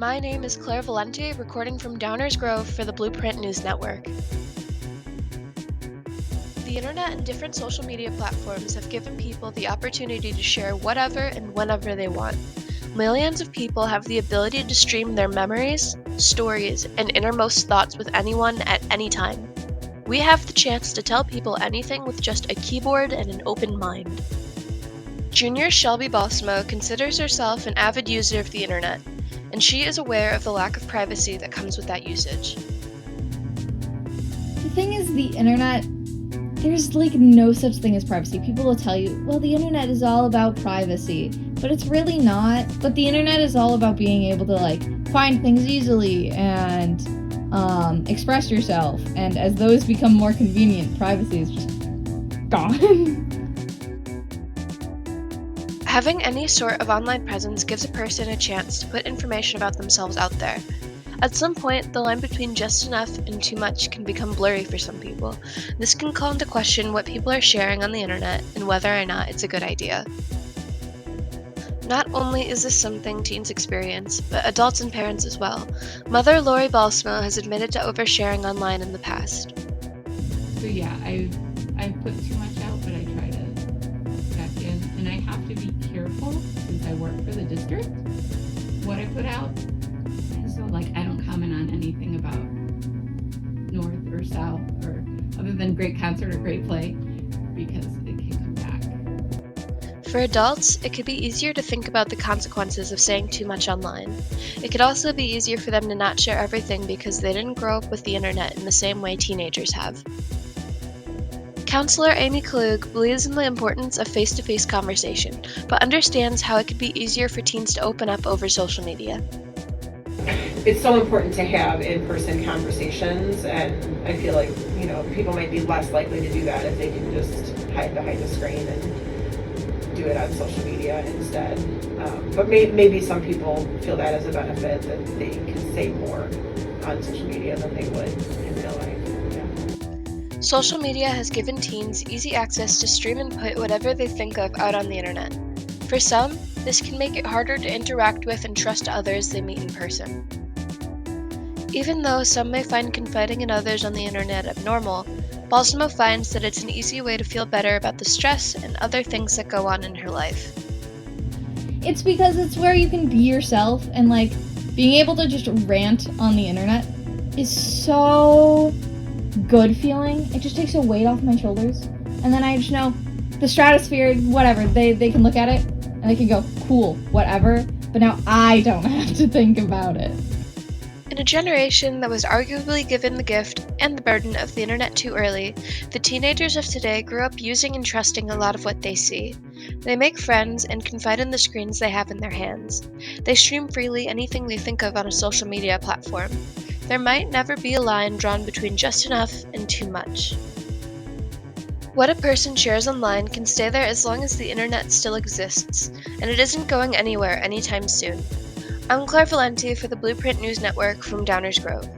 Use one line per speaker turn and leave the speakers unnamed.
My name is Claire Valenti, recording from Downers Grove for the Blueprint News Network. The internet and different social media platforms have given people the opportunity to share whatever and whenever they want. Millions of people have the ability to stream their memories, stories, and innermost thoughts with anyone at any time. We have the chance to tell people anything with just a keyboard and an open mind. Junior Shelby Balsamo considers herself an avid user of the internet, and she is aware of the lack of privacy that comes with that usage.
The thing is, the internet, there's no such thing as privacy. People will tell you, well, the internet is all about privacy, but it's really not. But the internet is all about being able to find things easily and express yourself. And as those become more convenient, privacy is just gone.
Having any sort of online presence gives a person a chance to put information about themselves out there. At some point, the line between just enough and too much can become blurry for some people. This can call into question what people are sharing on the internet and whether or not it's a good idea. Not only is this something teens experience, but adults and parents as well. Mother Lori Balsamo has admitted to oversharing online in the past.
So yeah, I've put too much out, but I try to check in, and I have to be careful since I work for the district what I put out. So I don't comment on anything about North or South or other than great concert or great play because it can come back.
For adults, it could be easier to think about the consequences of saying too much online. It could also be easier for them to not share everything because they didn't grow up with the internet in the same way teenagers have. Counselor Amy Klug believes in the importance of face-to-face conversation, but understands how it could be easier for teens to open up over social media.
It's so important to have in-person conversations, and I feel like, people might be less likely to do that if they can just hide behind a screen and do it on social media instead. But maybe some people feel that as a benefit, that they can say more on social media than they would in real life.
Social media has given teens easy access to stream and put whatever they think of out on the internet. For some, this can make it harder to interact with and trust others they meet in person. Even though some may find confiding in others on the internet abnormal, Balsamo finds that it's an easy way to feel better about the stress and other things that go on in her life.
It's because it's where you can be yourself, and being able to just rant on the internet is so good feeling. It just takes a weight off my shoulders, and then I just know the stratosphere, whatever, they can look at it and they can go, cool, whatever, but now I don't have to think about it.
In a generation that was arguably given the gift and the burden of the internet too early, the teenagers of today grew up using and trusting a lot of what they see. They make friends and confide in the screens they have in their hands. They stream freely anything they think of on a social media platform. There might never be a line drawn between just enough and too much. What a person shares online can stay there as long as the internet still exists, and it isn't going anywhere anytime soon. I'm Claire Valenti for the Blueprint News Network from Downers Grove.